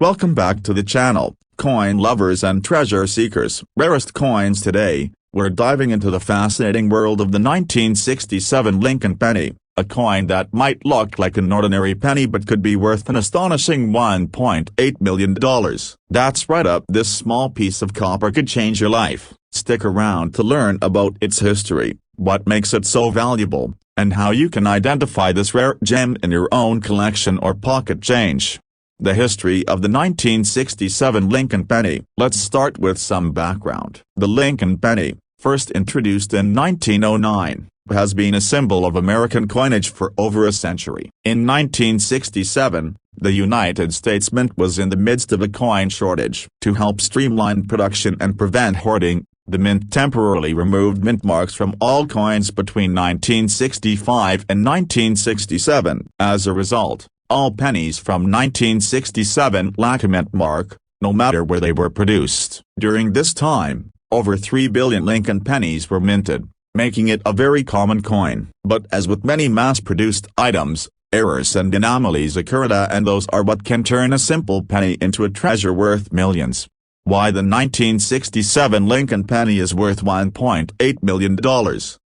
Welcome back to the channel, coin lovers and treasure seekers. Rarest coins today, we're diving into the fascinating world of the 1967 Lincoln penny, a coin that might look like an ordinary penny but could be worth an astonishing $1.8 million. That's right up, this small piece of copper could change your life. Stick around to learn about its history, what makes it so valuable, and how you can identify this rare gem in your own collection or pocket change. The history of the 1967 Lincoln penny. Let's start with some background. The Lincoln penny, first introduced in 1909, has been a symbol of American coinage for over a century. In 1967, the United States Mint was in the midst of a coin shortage. To help streamline production and prevent hoarding, the Mint temporarily removed mint marks from all coins between 1965 and 1967. As a result, all pennies from 1967 lack a mint mark, no matter where they were produced. During this time, over 3 billion Lincoln pennies were minted, making it a very common coin. But as with many mass-produced items, errors and anomalies occur, and those are what can turn a simple penny into a treasure worth millions. Why the 1967 Lincoln penny is worth $1.8 million.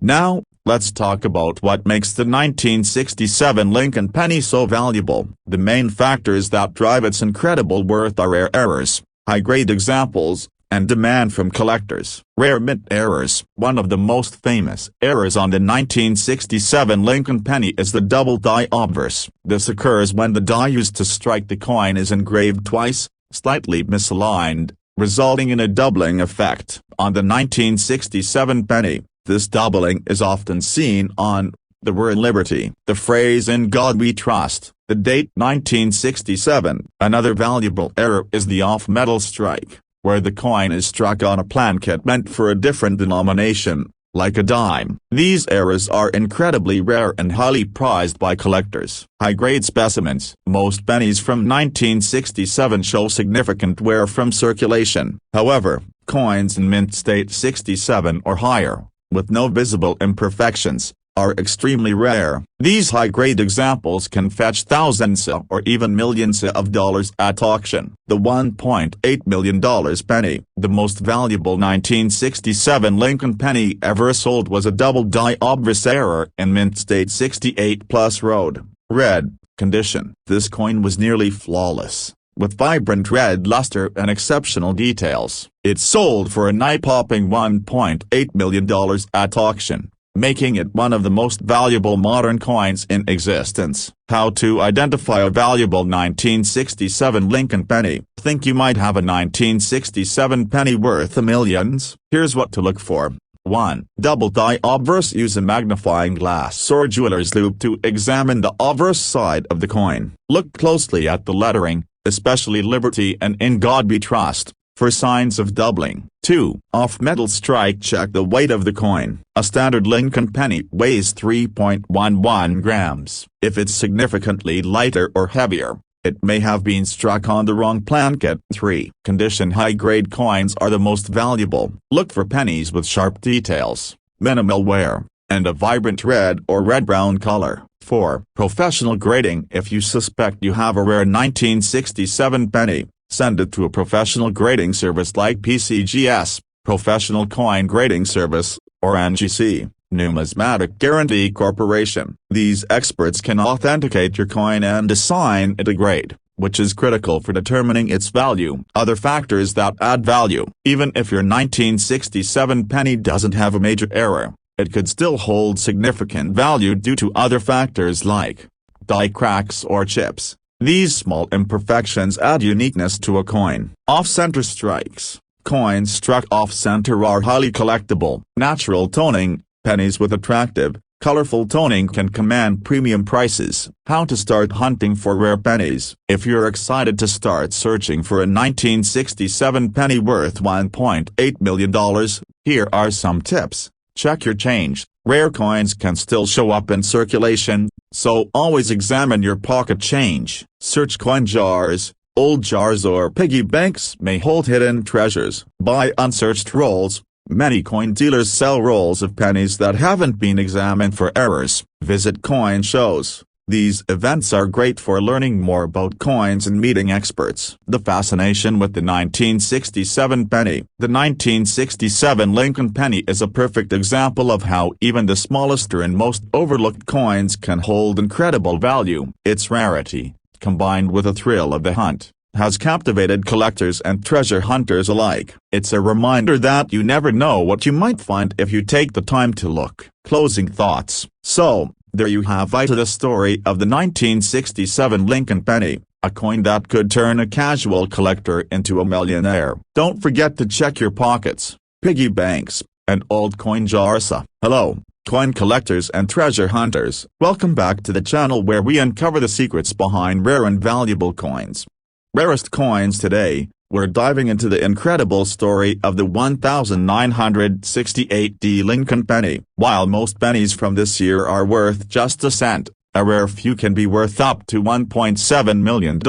Now, let's talk about what makes the 1967 Lincoln penny so valuable. The main factors that drive its incredible worth are rare errors, high-grade examples, and demand from collectors. Rare mint errors. One of the most famous errors on the 1967 Lincoln penny is the double die obverse. This occurs when the die used to strike the coin is engraved twice, slightly misaligned, resulting in a doubling effect. On the 1967 penny, this doubling is often seen on the word liberty, the phrase "In God We Trust," the date 1967. Another valuable error is the off-metal strike, where the coin is struck on a planchet meant for a different denomination, like a dime. These errors are incredibly rare and highly prized by collectors. High-grade specimens. Most pennies from 1967 show significant wear from circulation. However, coins in mint state 67 or higher, with no visible imperfections, are extremely rare. These high-grade examples can fetch thousands or even millions of dollars at auction. The $1.8 million penny. The most valuable 1967 Lincoln penny ever sold was a double die obverse error in mint state 68 Plus Road, red, condition. This coin was nearly flawless, with vibrant red luster and exceptional details. It sold for an eye-popping $1.8 million at auction, making it one of the most valuable modern coins in existence. How to identify a valuable 1967 Lincoln penny. Think you might have a 1967 penny worth millions? Here's what to look for. 1. Double die obverse. Use a magnifying glass or jeweler's loupe to examine the obverse side of the coin. Look closely at the lettering, especially Liberty and In God We Trust, for signs of doubling. 2. Off-metal strike. Check the weight of the coin. A standard Lincoln penny weighs 3.11 grams. If it's significantly lighter or heavier, it may have been struck on the wrong planchet. 3. Condition. High-grade coins are the most valuable. Look for pennies with sharp details, minimal wear, and a vibrant red or red-brown color. 4. Professional grading. If you suspect you have a rare 1967 penny, send it to a professional grading service like PCGS, Professional Coin Grading Service, or NGC, Numismatic Guarantee Corporation. These experts can authenticate your coin and assign it a grade, which is critical for determining its value. Other factors that add value. Even if your 1967 penny doesn't have a major error, it could still hold significant value due to other factors like die cracks or chips. These small imperfections add uniqueness to a coin. Off-center strikes. Coins struck off-center are highly collectible. Natural toning. Pennies with attractive, colorful toning can command premium prices. How to start hunting for rare pennies. If you're excited to start searching for a 1967 penny worth $1.8 million, here are some tips. Check your change. Rare coins can still show up in circulation, so always examine your pocket change. Search coin jars. Old jars or piggy banks may hold hidden treasures. Buy unsearched rolls. Many coin dealers sell rolls of pennies that haven't been examined for errors. Visit coin shows. These events are great for learning more about coins and meeting experts. The fascination with the 1967 penny. The 1967 Lincoln penny is a perfect example of how even the smallest and most overlooked coins can hold incredible value. Its rarity, combined with the thrill of the hunt, has captivated collectors and treasure hunters alike. It's a reminder that you never know what you might find if you take the time to look. Closing thoughts. So, there you have it, the story of the 1967 Lincoln penny, a coin that could turn a casual collector into a millionaire. Don't forget to check your pockets, piggy banks, and old coin jars. Hello, coin collectors and treasure hunters. Welcome back to the channel where we uncover the secrets behind rare and valuable coins. Rarest coins today. We're diving into the incredible story of the 1968 Lincoln penny. While most pennies from this year are worth just a cent, a rare few can be worth up to $1.7 million.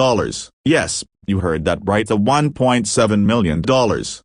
Yes, you heard that right, the $1.7 million.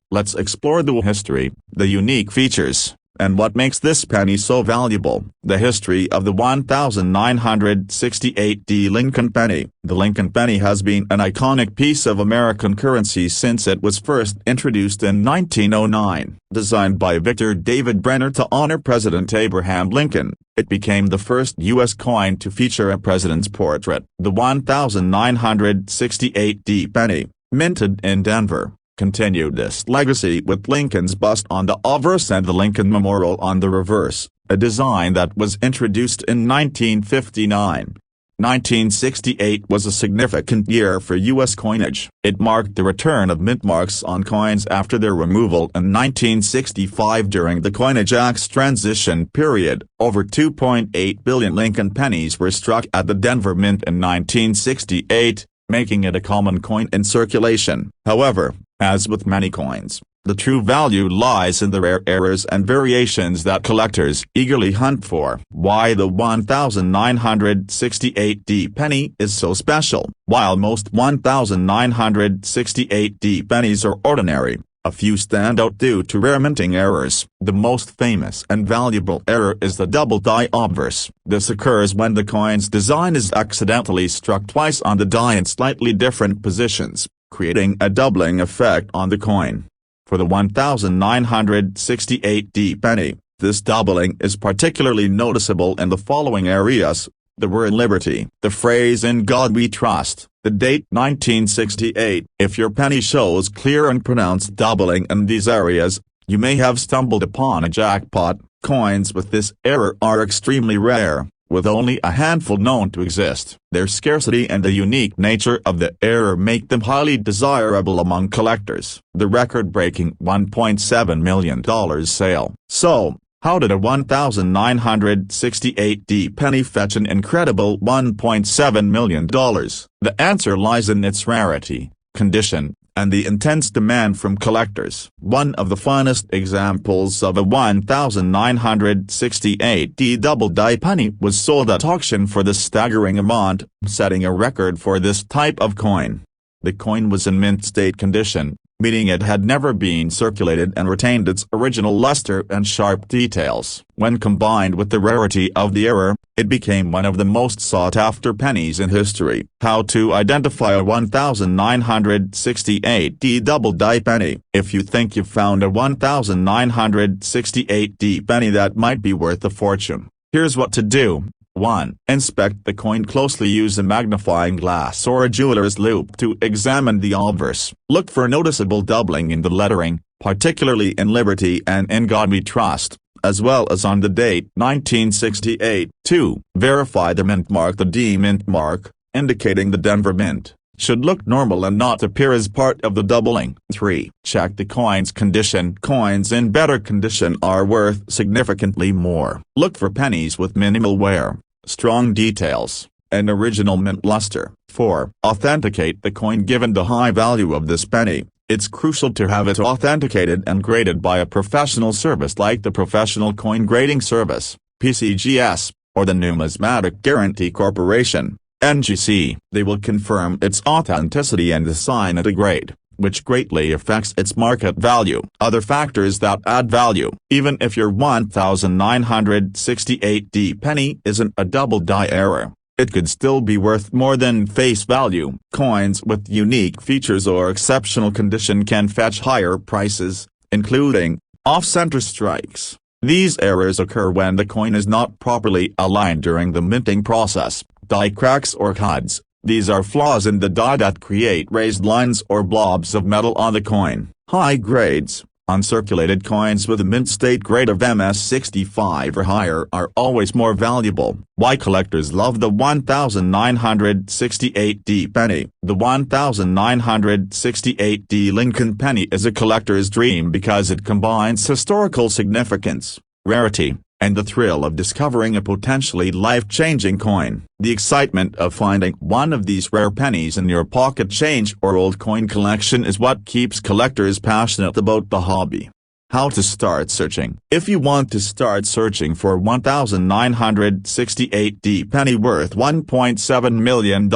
Let's explore the history, the unique features, and what makes this penny so valuable. The history of the 1968 Lincoln penny. The Lincoln penny has been an iconic piece of American currency since it was first introduced in 1909. Designed by Victor David Brenner to honor President Abraham Lincoln, it became the first U.S. coin to feature a president's portrait. The 1968 penny, minted in Denver, continued this legacy with Lincoln's bust on the obverse and the Lincoln Memorial on the reverse, a design that was introduced in 1959. 1968 was a significant year for U.S. coinage. It marked the return of mint marks on coins after their removal in 1965 during the Coinage Act's transition period. Over 2.8 billion Lincoln pennies were struck at the Denver Mint in 1968, making it a common coin in circulation. However, as with many coins, the true value lies in the rare errors and variations that collectors eagerly hunt for. Why the 1968 penny is so special. While most 1968 pennies are ordinary, a few stand out due to rare minting errors. The most famous and valuable error is the double die obverse. This occurs when the coin's design is accidentally struck twice on the die in slightly different positions, creating a doubling effect on the coin. For the 1968 penny, this doubling is particularly noticeable in the following areas: the word liberty, the phrase "in God we trust," the date 1968. If your penny shows clear and pronounced doubling in these areas, you may have stumbled upon a jackpot. Coins with this error are extremely rare, with only a handful known to exist. Their scarcity and the unique nature of the error make them highly desirable among collectors. The record-breaking $1.7 million sale. So, how did a 1968 penny fetch an incredible $1.7 million? The answer lies in its rarity, condition, and the intense demand from collectors. One of the finest examples of a 1968 double die penny was sold at auction for this staggering amount, setting a record for this type of coin. The coin was in mint state condition, meaning it had never been circulated and retained its original luster and sharp details. When combined with the rarity of the error, it became one of the most sought-after pennies in history. How to identify a 1968 double die penny. If you think you've found a 1968 penny that might be worth a fortune, here's what to do. 1. Inspect the coin closely. Use a magnifying glass or a jeweler's loupe to examine the obverse. Look for noticeable doubling in the lettering, particularly in Liberty and In God We Trust, as well as on the date 1968. 2. Verify the mint mark. The D mint mark, indicating the Denver Mint, should look normal and not appear as part of the doubling. 3. Check the coin's condition. Coins in better condition are worth significantly more. Look for pennies with minimal wear, strong details, and original mint luster. 4. Authenticate the coin. Given the high value of this penny, it's crucial to have it authenticated and graded by a professional service like the Professional Coin Grading Service, PCGS, or the Numismatic Guarantee Corporation, NGC. They will confirm its authenticity and assign it a grade, which greatly affects its market value. Other factors that add value. Even if your 1968 penny isn't a double die error, it could still be worth more than face value. Coins with unique features or exceptional condition can fetch higher prices, including off-center strikes. These errors occur when the coin is not properly aligned during the minting process, die cracks or cuts. These are flaws in the die that create raised lines or blobs of metal on the coin. High grades, uncirculated coins with a mint state grade of MS65 or higher are always more valuable. Why collectors love the 1968D penny. The 1968D Lincoln penny is a collector's dream because it combines historical significance, rarity, and the thrill of discovering a potentially life-changing coin. The excitement of finding one of these rare pennies in your pocket change or old coin collection is what keeps collectors passionate about the hobby. How to start searching. If you want to start searching for 1968D penny worth $1.7 million,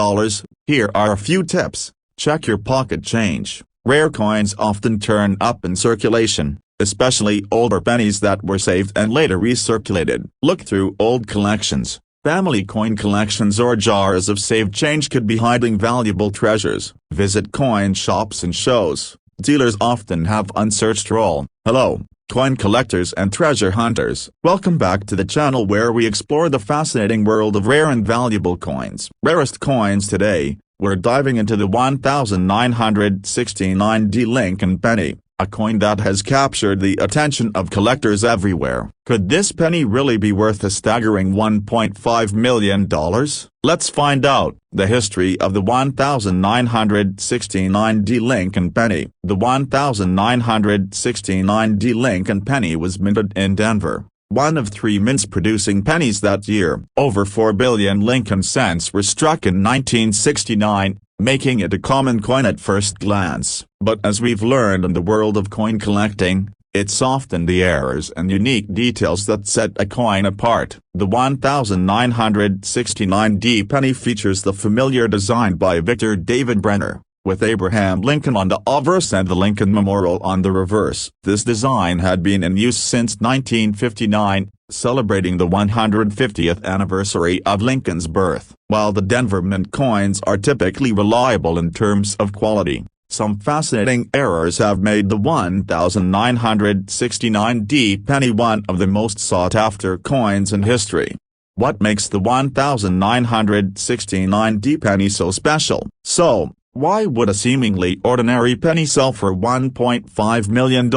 here are a few tips. Check your pocket change. Rare coins often turn up in circulation, especially older pennies that were saved and later recirculated. Look through old collections. Family coin collections or jars of saved change could be hiding valuable treasures. Visit coin shops and shows. Dealers often have unsearched roll. Hello, coin collectors and treasure hunters. Welcome back to the channel where we explore the fascinating world of rare and valuable coins. Rarest coins today, we're diving into the 1969D Lincoln penny, a coin that has captured the attention of collectors everywhere. Could this penny really be worth a staggering $1.5 million? Let's find out. The history of the 1969D Lincoln penny. The 1969D Lincoln penny was minted in Denver, one of 3 mints producing pennies that year. Over 4 billion Lincoln cents were struck in 1969, making it a common coin at first glance. But as we've learned in the world of coin collecting, it's often the errors and unique details that set a coin apart. The 1969D penny features the familiar design by Victor David Brenner, with Abraham Lincoln on the obverse and the Lincoln Memorial on the reverse. This design had been in use since 1959, celebrating the 150th anniversary of Lincoln's birth. While the Denver Mint coins are typically reliable in terms of quality, some fascinating errors have made the 1969D penny one of the most sought-after coins in history. What makes the 1969D penny so special? So, why would a seemingly ordinary penny sell for $1.5 million?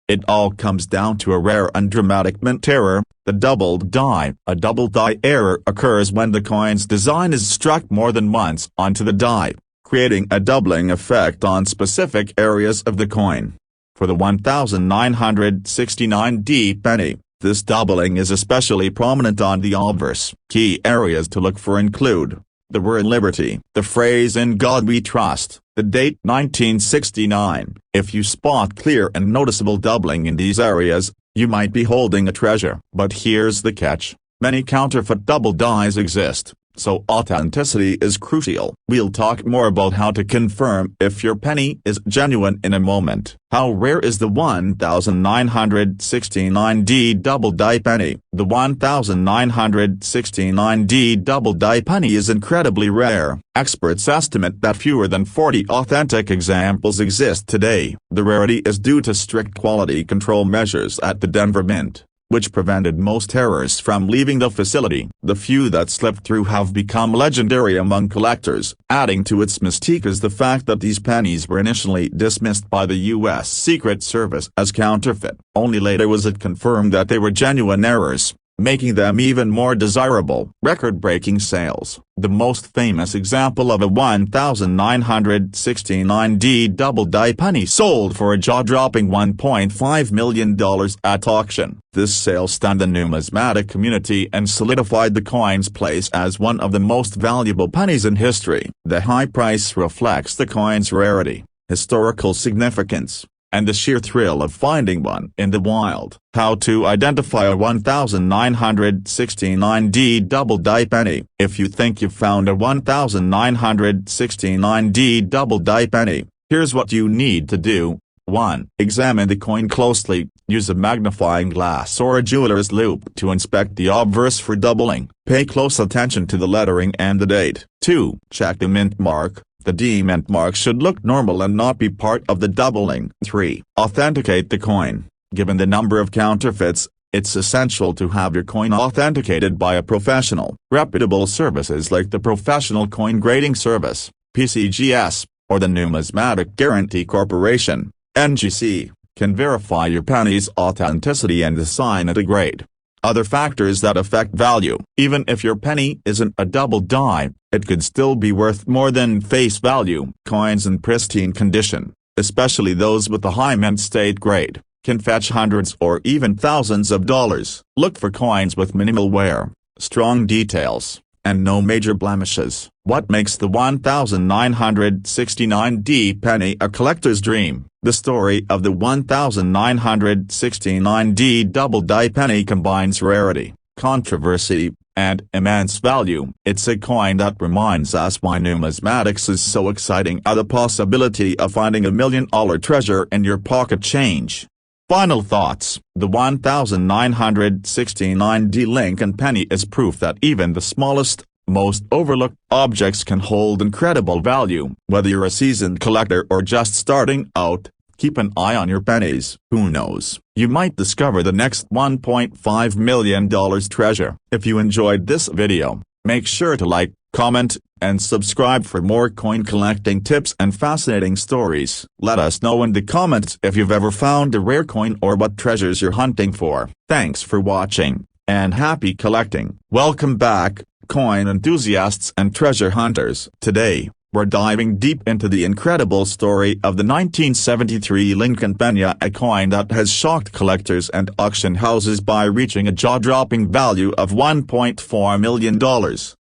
It all comes down to a rare and dramatic mint error, the doubled die. A double die error occurs when the coin's design is struck more than once onto the die, creating a doubling effect on specific areas of the coin. For the 1969D penny, this doubling is especially prominent on the obverse. Key areas to look for include the word liberty, the phrase "in God we trust," the date 1969. If you spot clear and noticeable doubling in these areas, you might be holding a treasure. But here's the catch: many counterfeit double dies exist, so authenticity is crucial. We'll talk more about how to confirm if your penny is genuine in a moment. How rare is the 1969D double die penny? The 1969D double die penny is incredibly rare. Experts estimate that fewer than 40 authentic examples exist today. The rarity is due to strict quality control measures at the Denver Mint, which prevented most errors from leaving the facility. The few that slipped through have become legendary among collectors. Adding to its mystique is the fact that these pennies were initially dismissed by the U.S. Secret Service as counterfeit. Only later was it confirmed that they were genuine errors, making them even more desirable. Record-breaking sales. The most famous example of a 1969D double die penny sold for a jaw-dropping $1.5 million at auction. This sale stunned the numismatic community and solidified the coin's place as one of the most valuable pennies in history. The high price reflects the coin's rarity, historical significance, and the sheer thrill of finding one in the wild. How to identify a 1969D double die penny. If you think you've found a 1969D double die penny, here's what you need to do. 1. Examine the coin closely. Use a magnifying glass or a jeweler's loupe to inspect the obverse for doubling. Pay close attention to the lettering and the date. 2. Check the mint mark. The D-mint mark should look normal and not be part of the doubling. 3. Authenticate the coin. Given the number of counterfeits, it's essential to have your coin authenticated by a professional. Reputable services like the Professional Coin Grading Service, PCGS, or the Numismatic Guarantee Corporation, NGC, can verify your penny's authenticity and assign it a grade. Other factors that affect value. Even if your penny isn't a double die, it could still be worth more than face value. Coins in pristine condition, especially those with a high mint state grade, can fetch hundreds or even thousands of dollars. Look for coins with minimal wear, strong details, and no major blemishes. What makes the 1969D penny a collector's dream? The story of the 1969D double die penny combines rarity, controversy, and immense value. It's a coin that reminds us why numismatics is so exciting, the possibility of finding $1 million treasure in your pocket change. Final thoughts. The 1969D Lincoln penny is proof that even the smallest, most overlooked objects can hold incredible value. Whether you're a seasoned collector or just starting out, keep an eye on your pennies. Who knows, you might discover the next $1.5 million treasure. If you enjoyed this video, make sure to like, comment, and subscribe for more coin collecting tips and fascinating stories. Let us know in the comments if you've ever found a rare coin or what treasures you're hunting for. Thanks for watching, and happy collecting. Welcome back, coin enthusiasts and treasure hunters. Today, we're diving deep into the incredible story of the 1973 Lincoln penny, a coin that has shocked collectors and auction houses by reaching a jaw-dropping value of $1.4 million.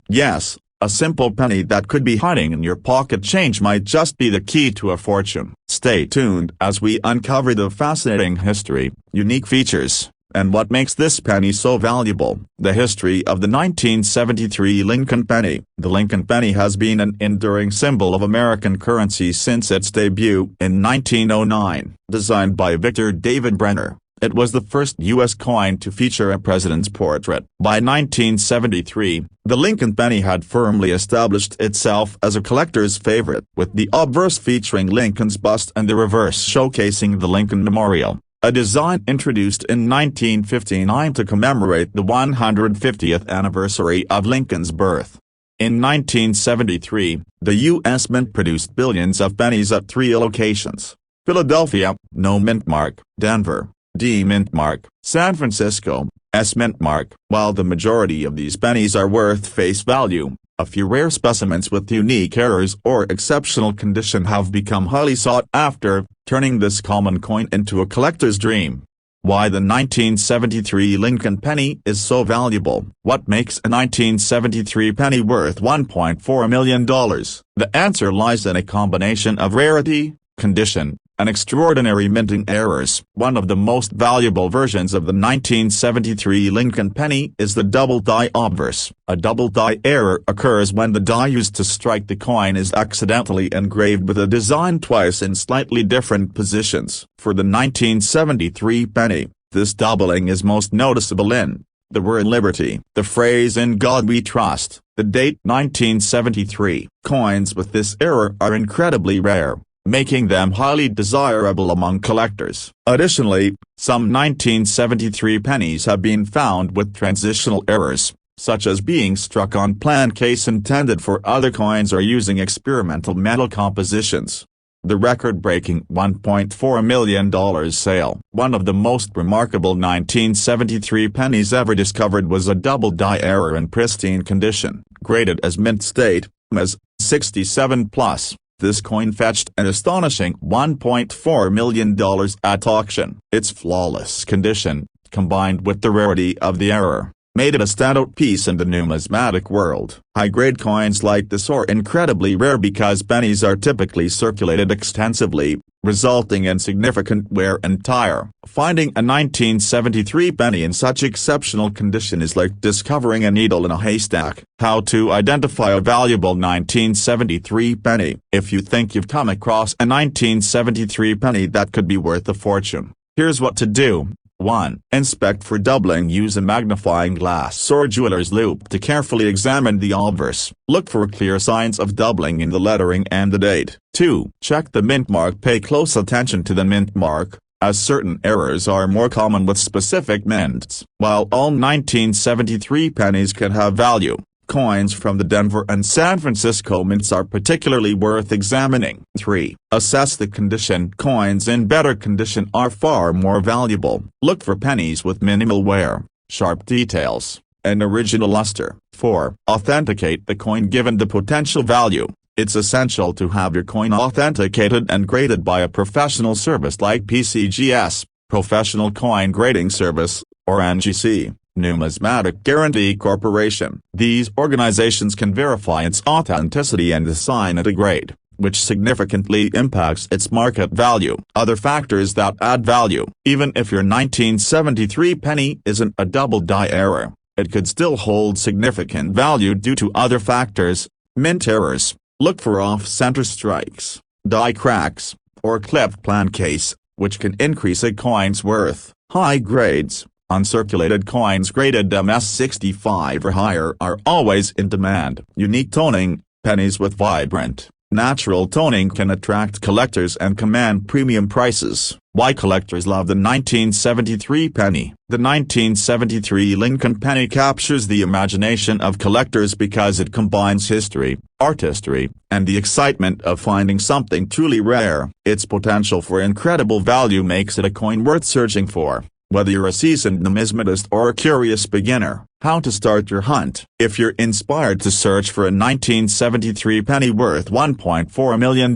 Yes, a simple penny that could be hiding in your pocket change might just be the key to a fortune. Stay tuned as we uncover the fascinating history, unique features, and what makes this penny so valuable. The history of the 1973 Lincoln penny. The Lincoln penny has been an enduring symbol of American currency since its debut in 1909. Designed by Victor David Brenner, it was the first U.S. coin to feature a president's portrait. By 1973, the Lincoln penny had firmly established itself as a collector's favorite, with the obverse featuring Lincoln's bust and the reverse showcasing the Lincoln Memorial, a design introduced in 1959 to commemorate the 150th anniversary of Lincoln's birth. In 1973, the U.S. Mint produced billions of pennies at 3 locations: Philadelphia, no mint mark; Denver, D mint mark; San Francisco, S mint mark. While the majority of these pennies are worth face value, a few rare specimens with unique errors or exceptional condition have become highly sought after, turning this common coin into a collector's dream. Why the 1973 Lincoln penny is so valuable. What makes a 1973 penny worth $1.4 million? The answer lies in a combination of rarity, condition, and extraordinary minting errors. One of the most valuable versions of the 1973 Lincoln penny is the double die obverse. A double die error occurs when the die used to strike the coin is accidentally engraved with a design twice in slightly different positions. For the 1973 penny, this doubling is most noticeable in the word liberty, the phrase "in God we trust," the date 1973. Coins with this error are incredibly rare, making them highly desirable among collectors. Additionally, some 1973 pennies have been found with transitional errors, such as being struck on plan case intended for other coins or using experimental metal compositions. The record-breaking $1.4 million sale. One of the most remarkable 1973 pennies ever discovered was a double die error in pristine condition, graded as mint state, as 67+. This coin fetched an astonishing $1.4 million at auction. Its flawless condition, combined with the rarity of the error, made it a standout piece in the numismatic world. High-grade coins like this are incredibly rare because pennies are typically circulated extensively, resulting in significant wear and tear. Finding a 1973 penny in such exceptional condition is like discovering a needle in a haystack. How to identify a valuable 1973 penny? If you think you've come across a 1973 penny that could be worth a fortune, here's what to do. 1. Inspect for doubling. Use a magnifying glass or jeweler's loupe to carefully examine the obverse. Look for clear signs of doubling in the lettering and the date. 2. Check the mint mark. Pay close attention to the mint mark, as certain errors are more common with specific mints. While all 1973 pennies can have value, coins from the Denver and San Francisco mints are particularly worth examining. 3. Assess the condition. Coins in better condition are far more valuable. Look for pennies with minimal wear, sharp details, and original luster. 4. Authenticate the coin. Given the potential value, it's essential to have your coin authenticated and graded by a professional service like PCGS, Professional Coin Grading Service, or NGC. Numismatic Guarantee Corporation. These organizations can verify its authenticity and assign it a grade, which significantly impacts its market value. Other factors that add value. Even if your 1973 penny isn't a double die error, it could still hold significant value due to other factors. Mint errors. Look for off-center strikes, die cracks, or clipped plan case, which can increase a coin's worth. High grades. Uncirculated coins graded MS65 or higher are always in demand. Unique toning. Pennies with vibrant, natural toning can attract collectors and command premium prices. Why collectors love the 1973 penny? The 1973 Lincoln penny captures the imagination of collectors because it combines history, artistry, and the excitement of finding something truly rare. Its potential for incredible value makes it a coin worth searching for. Whether you're a seasoned numismatist or a curious beginner, how to start your hunt. If you're inspired to search for a 1973 penny worth $1.4 million,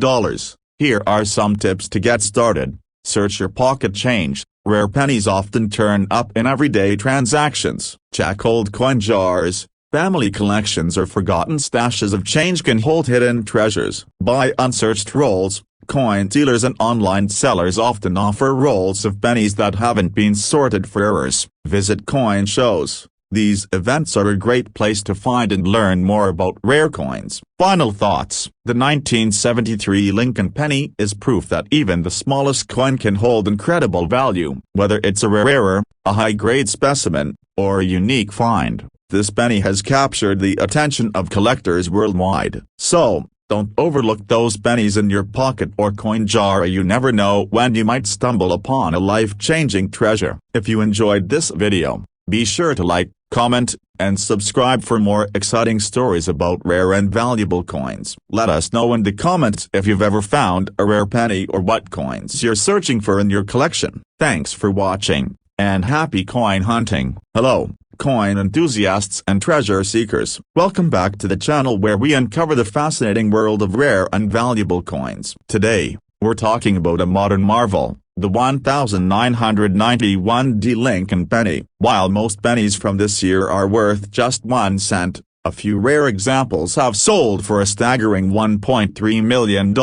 here are some tips to get started. Search your pocket change. Rare pennies often turn up in everyday transactions. Check old coin jars. Family collections or forgotten stashes of change can hold hidden treasures. Buy unsearched rolls. Coin dealers and online sellers often offer rolls of pennies that haven't been sorted for errors. Visit coin shows. These events are a great place to find and learn more about rare coins. Final thoughts. The 1973 Lincoln penny is proof that even the smallest coin can hold incredible value. Whether it's a rare error, a high-grade specimen, or a unique find, this penny has captured the attention of collectors worldwide. So, don't overlook those pennies in your pocket or coin jar. You never know when you might stumble upon a life-changing treasure. If you enjoyed this video, be sure to like, comment, and subscribe for more exciting stories about rare and valuable coins. Let us know in the comments if you've ever found a rare penny or what coins you're searching for in your collection. Thanks for watching, and happy coin hunting. Hello, coin enthusiasts and treasure seekers. Welcome back to the channel where we uncover the fascinating world of rare and valuable coins. Today, we're talking about a modern marvel, the 1991 Lincoln penny. While most pennies from this year are worth just 1 cent, a few rare examples have sold for a staggering $1.3 million.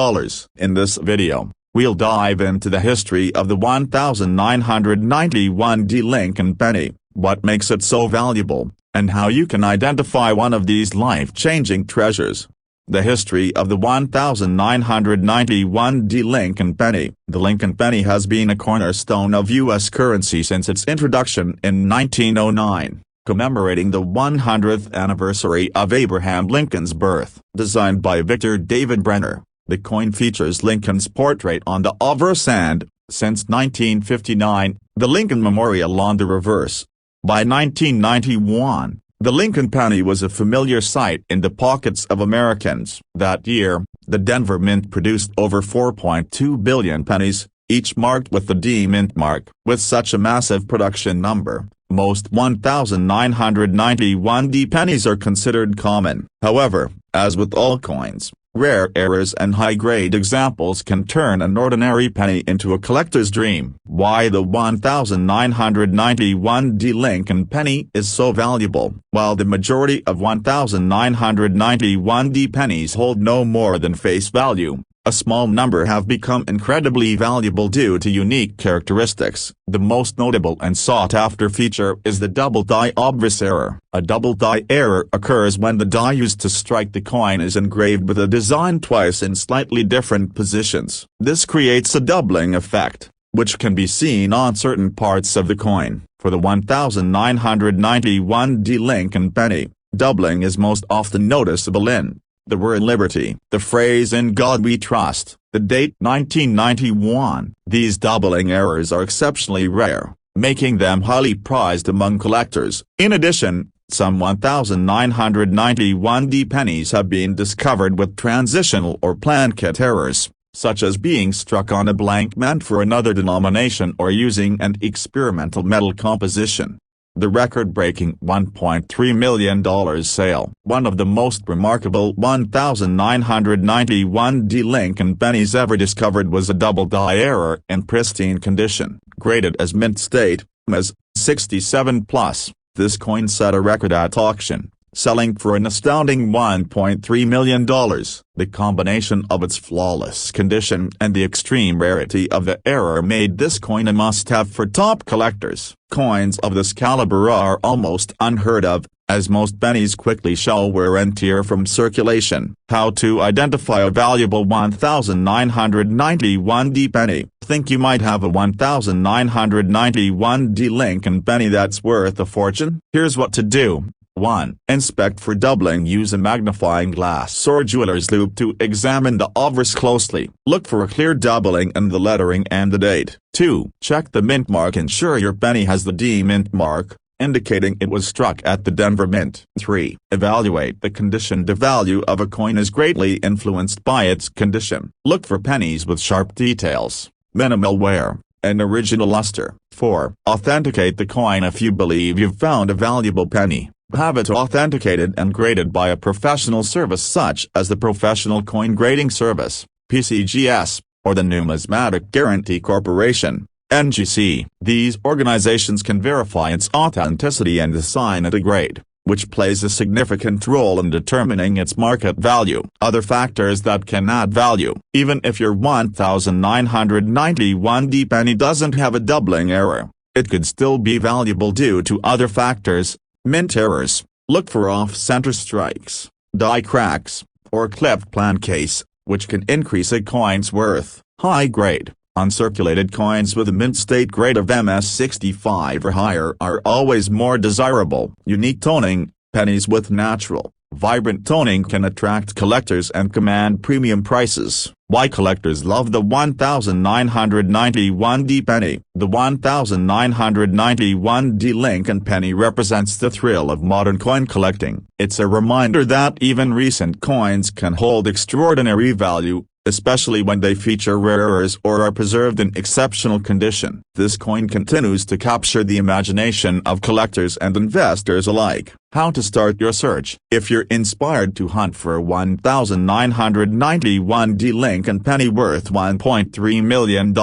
In this video, we'll dive into the history of the 1991 Lincoln penny, what makes it so valuable, and how you can identify one of these life-changing treasures. The history of the 1991 Lincoln penny. The Lincoln penny has been a cornerstone of U.S. currency since its introduction in 1909, commemorating the 100th anniversary of Abraham Lincoln's birth. Designed by Victor David Brenner, the coin features Lincoln's portrait on the obverse and, since 1959, the Lincoln Memorial on the reverse. By 1991, the Lincoln penny was a familiar sight in the pockets of Americans. That year, the Denver Mint produced over 4.2 billion pennies, each marked with the D Mint mark. With such a massive production number, most 1991 pennies are considered common. However, as with all coins, Rare errors and high-grade examples can turn an ordinary penny into a collector's dream. Why the 1991D Lincoln penny is so valuable. While the majority of 1991D pennies hold no more than face value, a small number have become incredibly valuable due to unique characteristics. The most notable and sought-after feature is the double die obverse error. A double die error occurs when the die used to strike the coin is engraved with a design twice in slightly different positions. This creates a doubling effect, which can be seen on certain parts of the coin. For the 1991D Lincoln penny, doubling is most often noticeable in the word liberty, the phrase "in God we trust," the date 1991. These doubling errors are exceptionally rare, making them highly prized among collectors. In addition, some 1991D pennies have been discovered with transitional or planchet errors, such as being struck on a blank meant for another denomination or using an experimental metal composition. The record-breaking $1.3 million sale. One of the most remarkable 1991D Lincoln pennies ever discovered was a double die error in pristine condition, graded as mint state, as 67+. This coin set a record at auction, selling for an astounding $1.3 million. The combination of its flawless condition and the extreme rarity of the error made this coin a must-have for top collectors. Coins of this caliber are almost unheard of, as most pennies quickly show wear and tear from circulation. How to identify a valuable 1991D penny. Think you might have a 1991D Lincoln penny that's worth a fortune? Here's what to do. 1. Inspect for doubling. Use a magnifying glass or jeweler's loupe to examine the obverse closely. Look for a clear doubling in the lettering and the date. 2. Check the mint mark. Ensure your penny has the D mint mark, indicating it was struck at the Denver Mint. 3. Evaluate the condition. The value of a coin is greatly influenced by its condition. Look for pennies with sharp details, minimal wear, and original luster. 4. Authenticate the coin. If you believe you've found a valuable penny, have it authenticated and graded by a professional service such as the Professional Coin Grading Service, PCGS, or the Numismatic Guarantee Corporation, NGC. These organizations can verify its authenticity and assign it a grade, which plays a significant role in determining its market value. Other factors that can add value. Even if your 1991D penny doesn't have a doubling error, it could still be valuable due to other factors. Mint errors. Look for off-center strikes, die cracks, or clipped plancase, which can increase a coin's worth. High-grade, uncirculated coins with a mint state grade of MS65 or higher are always more desirable. Unique toning. Pennies with natural, vibrant toning can attract collectors and command premium prices. Why collectors love the 1991D penny. The 1991D Lincoln penny represents the thrill of modern coin collecting. It's a reminder that even recent coins can hold extraordinary value, especially when they feature rare errors or are preserved in exceptional condition. This coin continues to capture the imagination of collectors and investors alike. How to start your search. If you're inspired to hunt for a 1991D Lincoln penny worth $1.3 million,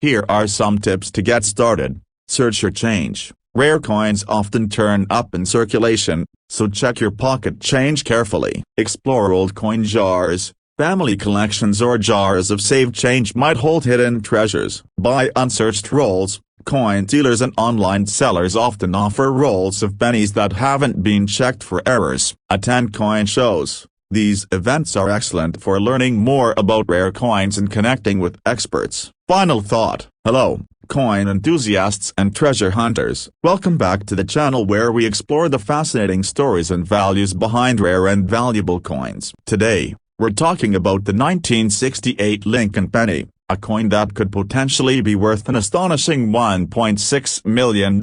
here are some tips to get started. Search your change. Rare coins often turn up in circulation, so check your pocket change carefully. Explore old coin jars. Family collections or jars of saved change might hold hidden treasures. Buy unsearched rolls. Coin dealers and online sellers often offer rolls of pennies that haven't been checked for errors. Attend coin shows. These events are excellent for learning more about rare coins and connecting with experts. Final thought. Hello, coin enthusiasts and treasure hunters. Welcome back to the channel where we explore the fascinating stories and values behind rare and valuable coins. Today, we're talking about the 1968 Lincoln penny, a coin that could potentially be worth an astonishing $1.6 million.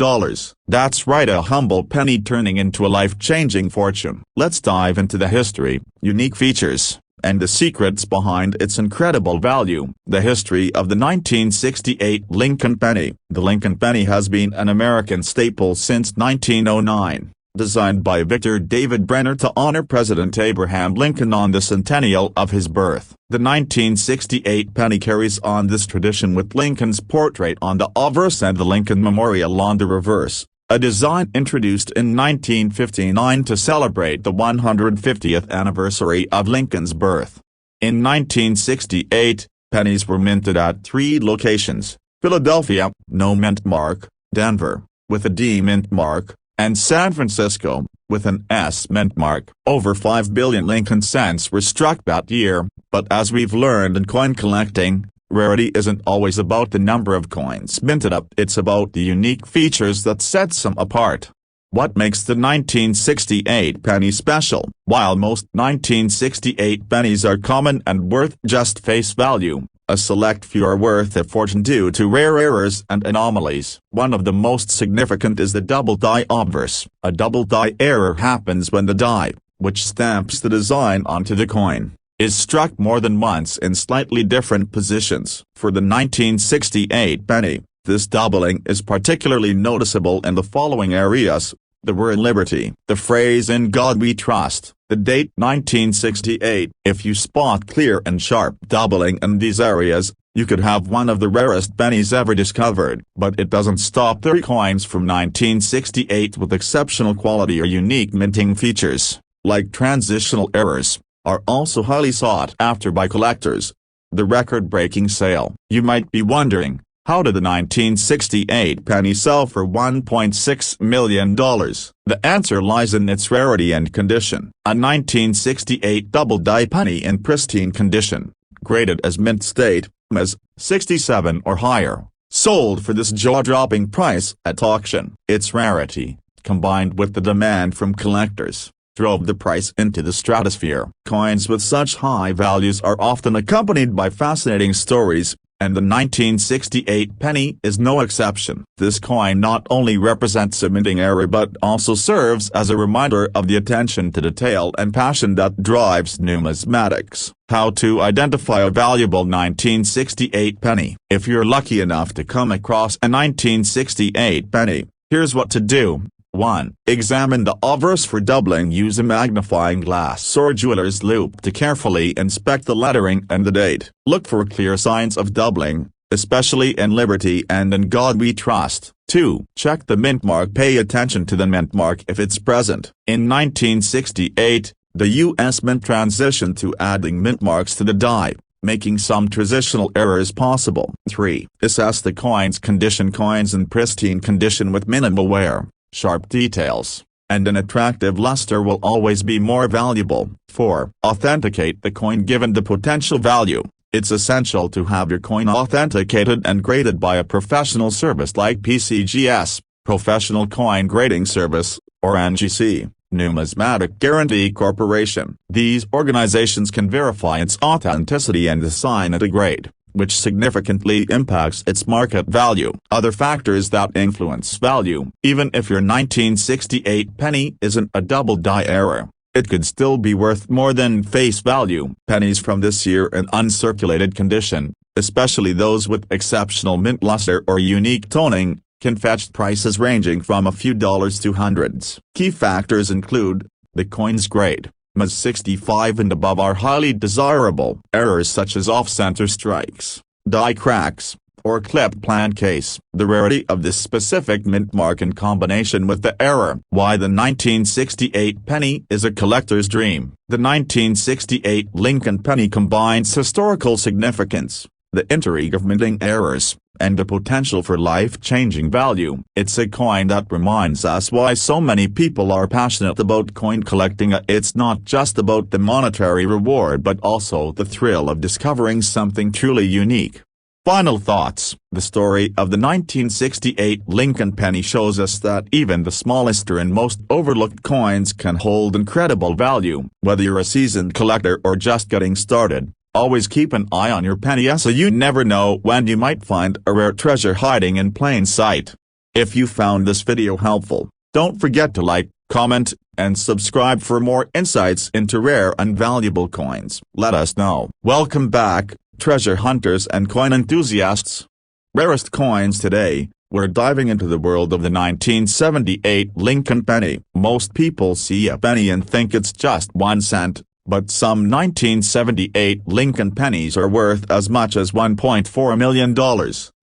That's right, a humble penny turning into a life-changing fortune. Let's dive into the history, unique features, and the secrets behind its incredible value. The history of the 1968 Lincoln penny. The Lincoln penny has been an American staple since 1909. designed by Victor David Brenner to honor President Abraham Lincoln on the centennial of his birth. The 1968 penny carries on this tradition with Lincoln's portrait on the obverse and the Lincoln Memorial on the reverse, a design introduced in 1959 to celebrate the 150th anniversary of Lincoln's birth. In 1968, pennies were minted at 3 locations: Philadelphia, no mint mark; Denver, with a D mint mark; and San Francisco, with an S mint mark. Over 5 billion Lincoln cents were struck that year, but as we've learned in coin collecting, rarity isn't always about the number of coins minted up, it's about the unique features that sets them apart. What makes the 1968 penny special? While most 1968 pennies are common and worth just face value, a select few are worth a fortune due to rare errors and anomalies. One of the most significant is the double die obverse. A double die error happens when the die, which stamps the design onto the coin, is struck more than once in slightly different positions. For the 1968 penny, this doubling is particularly noticeable in the following areas: the word liberty, the phrase "in God we trust," the date 1968. If you spot clear and sharp doubling in these areas, you could have one of the rarest pennies ever discovered. But it doesn't stop there. Coins from 1968 with exceptional quality or unique minting features, like transitional errors, are also highly sought after by collectors. The record-breaking sale. You might be wondering, how did the 1968 penny sell for $1.6 million? The answer lies in its rarity and condition. A 1968 double-die penny in pristine condition, graded as mint state, as 67 or higher, sold for this jaw-dropping price at auction. Its rarity, combined with the demand from collectors, drove the price into the stratosphere. Coins with such high values are often accompanied by fascinating stories, and the 1968 penny is no exception. This coin not only represents a minting error but also serves as a reminder of the attention to detail and passion that drives numismatics. How to identify a valuable 1968 penny. If you're lucky enough to come across a 1968 penny, here's what to do. 1. Examine the obverse for doubling. Use a magnifying glass or jeweler's loupe to carefully inspect the lettering and the date. Look for clear signs of doubling, especially in Liberty and In God We Trust. 2. Check the mint mark. Pay attention to the mint mark if it's present. In 1968, the U.S. Mint transitioned to adding mint marks to the die, making some transitional errors possible. 3. Assess the coin's condition. Coins in pristine condition with minimal wear, sharp details, and an attractive luster will always be more valuable. 4. Authenticate the coin. Given the potential value, it's essential to have your coin authenticated and graded by a professional service like PCGS, Professional Coin Grading Service, or NGC, Numismatic Guarantee Corporation. These organizations can verify its authenticity and assign it a grade, which significantly impacts its market value. Other factors that influence value. Even if your 1968 penny isn't a double die error, it could still be worth more than face value. Pennies from this year in uncirculated condition, especially those with exceptional mint luster or unique toning, can fetch prices ranging from a few dollars to hundreds. Key factors include: the coin's grade. Mas 65 and above are highly desirable. Errors such as off-center strikes, die cracks, or clipped plant case. The rarity of this specific mint mark in combination with the error. Why the 1968 penny is a collector's dream. The 1968 Lincoln penny combines historical significance, the intrigue of minting errors, and the potential for life-changing value. It's a coin that reminds us why so many people are passionate about coin collecting. It's not just about the monetary reward but also the thrill of discovering something truly unique. Final thoughts. The story of the 1968 Lincoln penny shows us that even the smallest and most overlooked coins can hold incredible value. Whether you're a seasoned collector or just getting started, always keep an eye on your penny, so you never know when you might find a rare treasure hiding in plain sight. If you found this video helpful, don't forget to like, comment, and subscribe for more insights into rare and valuable coins. Let us know. Welcome back, treasure hunters and coin enthusiasts. Rarest coins today, We're diving into the world of the 1978 Lincoln penny. Most people see a penny and think it's just 1 cent, but some 1978 Lincoln pennies are worth as much as $1.4 million.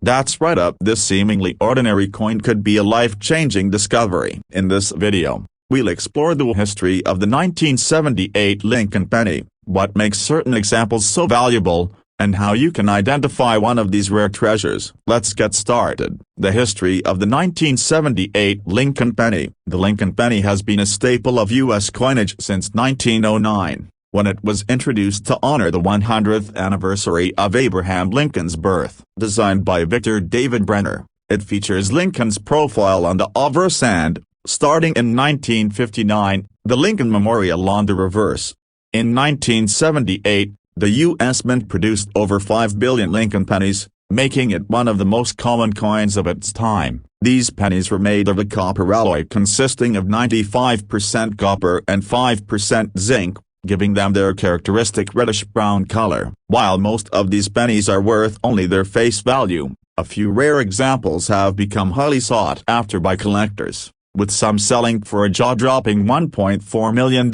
That's right up, this seemingly ordinary coin could be a life-changing discovery. In this video, we'll explore the history of the 1978 Lincoln penny, what makes certain examples so valuable, and how you can identify one of these rare treasures. Let's get started. The history of the 1978 Lincoln penny. The Lincoln penny has been a staple of U.S. coinage since 1909, when it was introduced to honor the 100th anniversary of Abraham Lincoln's birth. Designed by Victor David Brenner, it features Lincoln's profile on the obverse and, starting in 1959, the Lincoln Memorial on the reverse. In 1978, the U.S. Mint produced over 5 billion Lincoln pennies, making it one of the most common coins of its time. These pennies were made of a copper alloy consisting of 95% copper and 5% zinc, giving them their characteristic reddish-brown color. While most of these pennies are worth only their face value, a few rare examples have become highly sought after by collectors, with some selling for a jaw-dropping $1.4 million.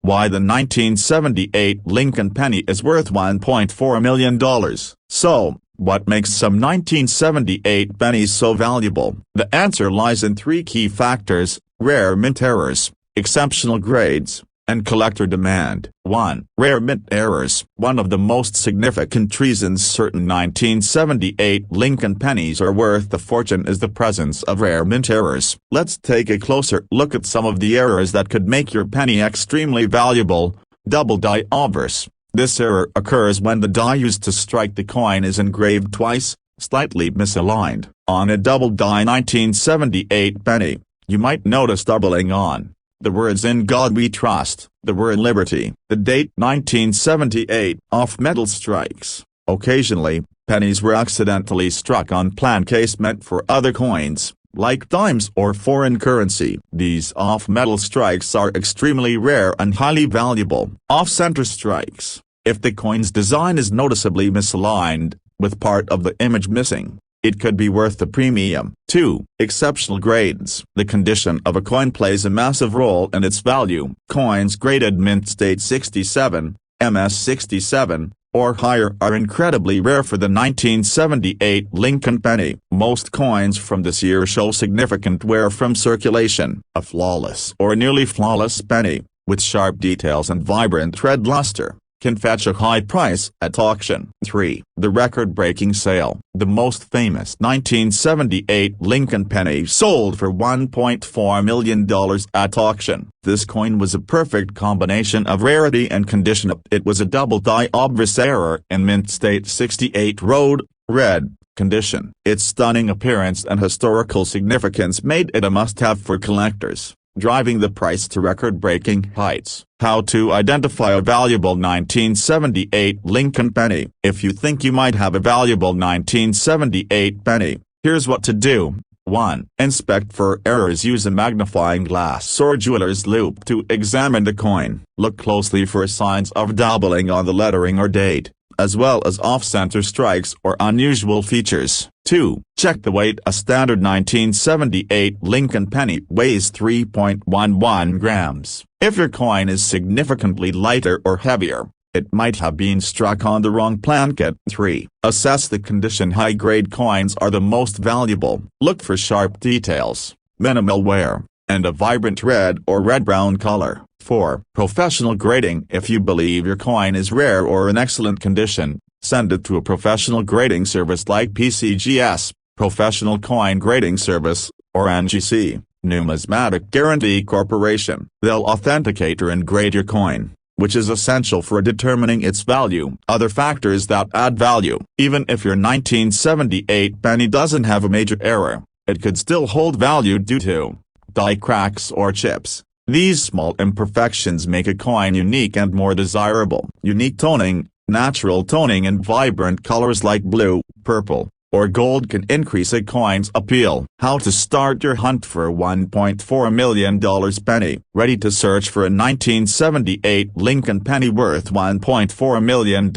Why the 1978 Lincoln penny is worth $1.4 million. So, what makes some 1978 pennies so valuable? The answer lies in 3 key factors: rare mint errors, exceptional grades, and collector demand. 1. Rare mint errors. One of the most significant reasons certain 1978 Lincoln pennies are worth a fortune is the presence of rare mint errors. Let's take a closer look at some of the errors that could make your penny extremely valuable. Double die obverse. This error occurs when the die used to strike the coin is engraved twice, slightly misaligned. On a double die 1978 penny, you might notice doubling on the words "In God We Trust," the word "Liberty," the date 1978. Off-metal strikes. Occasionally, pennies were accidentally struck on plan casement for other coins, like dimes or foreign currency. These off-metal strikes are extremely rare and highly valuable. Off-center strikes. If the coin's design is noticeably misaligned, with part of the image missing, it could be worth the premium. 2. Exceptional grades. The condition of a coin plays a massive role in its value. Coins graded mint state 67, MS 67, or higher are incredibly rare for the 1978 Lincoln penny. Most coins from this year show significant wear from circulation. A flawless or nearly flawless penny, with sharp details and vibrant red luster, can fetch a high price at auction. 3. The record-breaking sale. The most famous 1978 Lincoln penny sold for $1.4 million at auction. This coin was a perfect combination of rarity and condition. It was a double die obverse error in mint state 68 road, red condition. Its stunning appearance and historical significance made it a must-have for collectors, driving the price to record-breaking heights. How to identify a valuable 1978 Lincoln penny. If you think you might have a valuable 1978 penny, here's what to do. 1. Inspect for errors. Use a magnifying glass or jeweler's loupe to examine the coin. Look closely for signs of doubling on the lettering or date, as well as off-center strikes or unusual features. 2. Check the weight. A standard 1978 Lincoln penny weighs 3.11 grams. If your coin is significantly lighter or heavier, it might have been struck on the wrong plankett. 3. Assess the condition. High-grade coins are the most valuable. Look for sharp details, minimal wear, and a vibrant red or red-brown color. 4. Professional grading. If you believe your coin is rare or in excellent condition, send it to a professional grading service like PCGS, Professional Coin Grading Service, or NGC, Numismatic Guarantee Corporation. They'll authenticate and grade your coin, which is essential for determining its value. Other factors that add value. Even if your 1978 penny doesn't have a major error, it could still hold value due to die cracks or chips. These small imperfections make a coin unique and more desirable. Unique toning. Natural toning and vibrant colors like blue, purple, or gold can increase a coin's appeal. How to start your hunt for a $1.4 million penny. Ready to search for a 1978 Lincoln penny worth $1.4 million?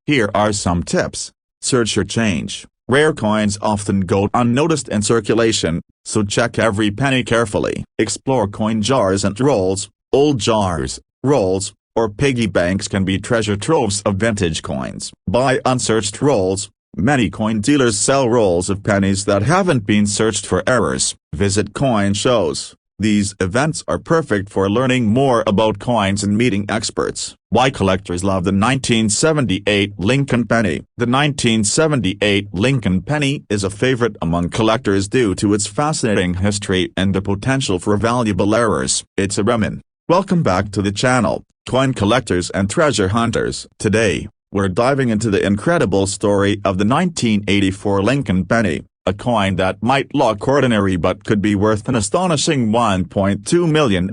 Here are some tips. Search your change. Rare coins often go unnoticed in circulation, so check every penny carefully. Explore coin jars and rolls. Old jars, rolls, or piggy banks can be treasure troves of vintage coins. Buy unsearched rolls. Many coin dealers sell rolls of pennies that haven't been searched for errors. Visit coin shows. These events are perfect for learning more about coins and meeting experts. Why collectors love the 1978 Lincoln penny. The 1978 Lincoln penny is a favorite among collectors due to its fascinating history and the potential for valuable errors. It's a remnant. Welcome back to the channel, coin collectors and treasure hunters. Today, we're diving into the incredible story of the 1984 Lincoln penny, a coin that might look ordinary but could be worth an astonishing $1.2 million.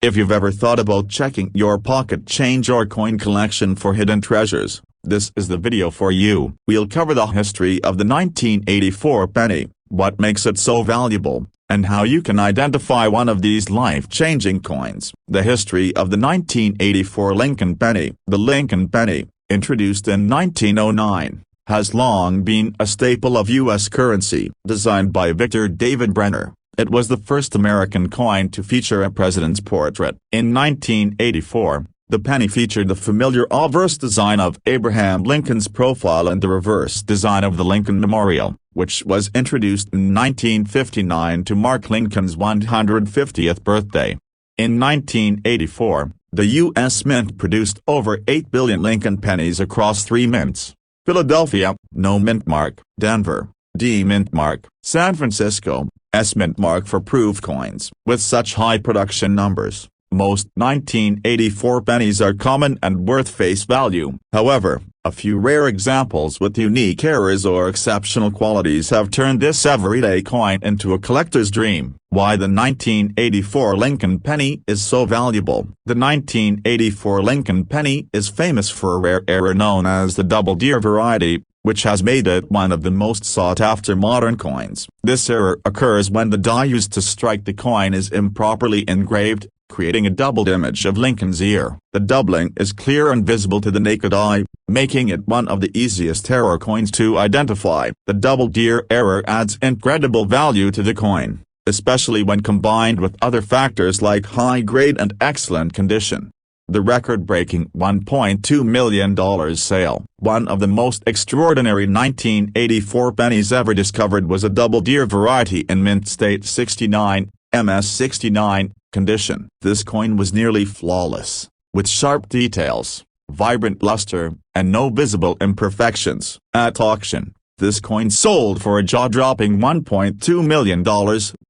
If you've ever thought about checking your pocket change or coin collection for hidden treasures, this is the video for you. We'll cover the history of the 1984 penny, what makes it so valuable, and how you can identify one of these life-changing coins. The history of the 1984 Lincoln penny. The Lincoln penny, introduced in 1909, has long been a staple of U.S. currency. Designed by Victor David Brenner, it was the first American coin to feature a president's portrait. In 1984, the penny featured the familiar obverse design of Abraham Lincoln's profile and the reverse design of the Lincoln Memorial, which was introduced in 1959 to mark Lincoln's 150th birthday. In 1984, the U.S. Mint produced over 8 billion Lincoln pennies across 3 mints: Philadelphia, no mint mark; Denver, D mint mark; San Francisco, S mint mark for proof coins. With such high production numbers, most 1984 pennies are common and worth face value. However, a few rare examples with unique errors or exceptional qualities have turned this everyday coin into a collector's dream. Why the 1984 Lincoln penny is so valuable. The 1984 Lincoln penny is famous for a rare error known as the double deer variety, which has made it one of the most sought-after modern coins. This error occurs when the die used to strike the coin is improperly engraved, creating a doubled image of Lincoln's ear. The doubling is clear and visible to the naked eye, making it one of the easiest error coins to identify. The double deer error adds incredible value to the coin, especially when combined with other factors like high grade and excellent condition. The record-breaking $1.2 million sale. One of the most extraordinary 1984 pennies ever discovered was a double deer variety in mint state 69, MS 69, condition. This coin was nearly flawless, with sharp details, vibrant luster, and no visible imperfections. At auction, this coin sold for a jaw-dropping $1.2 million,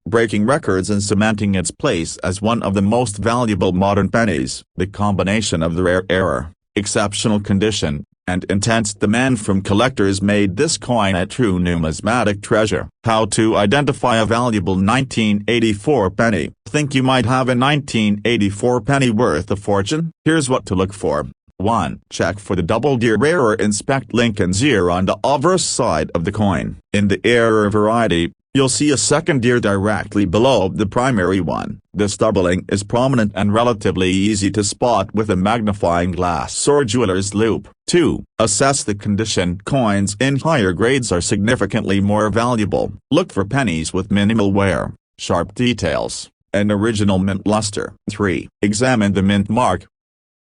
breaking records and cementing its place as one of the most valuable modern pennies. The combination of the rare error, exceptional condition, and intense demand from collectors made this coin a true numismatic treasure. How to identify a valuable 1984 penny. Think you might have a 1984 penny worth a fortune? Here's what to look for. 1. Check for the double deer error. Inspect Lincoln's ear on the obverse side of the coin. In the error variety, you'll see a second deer directly below the primary one. This doubling is prominent and relatively easy to spot with a magnifying glass or jeweler's loupe. 2. Assess the condition. Coins in higher grades are significantly more valuable. Look for pennies with minimal wear, sharp details, and original mint luster. 3. Examine the mint mark.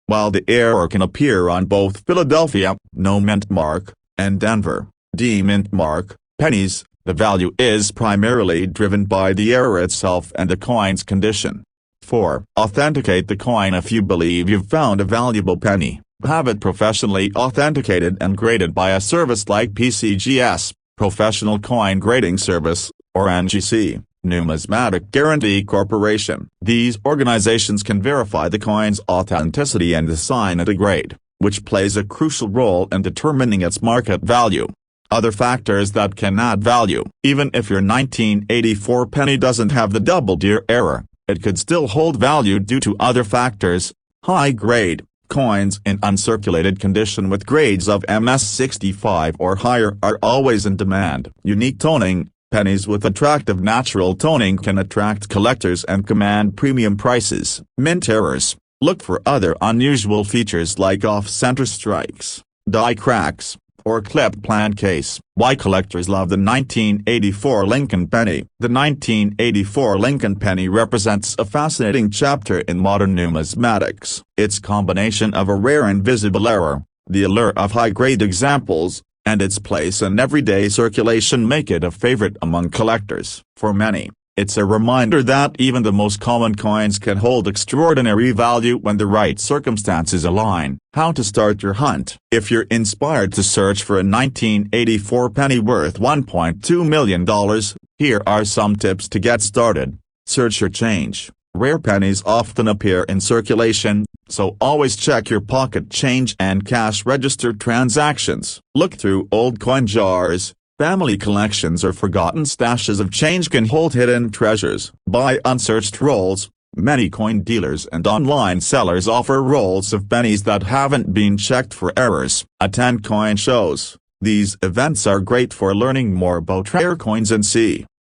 While the error can appear on both Philadelphia, no mint mark, and Denver, D mint mark, pennies, the value is primarily driven by the error itself and the coin's condition. 4. Authenticate the coin. If you believe you've found a valuable penny, have it professionally authenticated and graded by a service like PCGS, Professional Coin Grading Service, or NGC, Numismatic Guarantee Corporation. These organizations can verify the coin's authenticity and assign it a grade, which plays a crucial role in determining its market value. Other factors that can add value. Even if your 1984 penny doesn't have the double deer error, it could still hold value due to other factors. High grade. Coins in uncirculated condition with grades of MS 65 or higher are always in demand. Unique toning. Pennies with attractive natural toning can attract collectors and command premium prices. Mint errors. Look for other unusual features like off-center strikes, die cracks, or clipped plant case. Why collectors love the 1984 Lincoln penny. The 1984 Lincoln penny represents a fascinating chapter in modern numismatics. Its combination of a rare and visible error, the allure of high-grade examples, and its place in everyday circulation make it a favorite among collectors. For many, it's a reminder that even the most common coins can hold extraordinary value when the right circumstances align. How to start your hunt. If you're inspired to search for a 1984 penny worth $1.2 million, here are some tips to get started. Search your change. Rare pennies often appear in circulation, so always check your pocket change and cash register transactions. Look through old coin jars. Family collections or forgotten stashes of change can hold hidden treasures. Buy unsearched rolls. Many coin dealers and online sellers offer rolls of pennies that haven't been checked for errors. Attend coin shows. These events are great for learning more about rare coins and see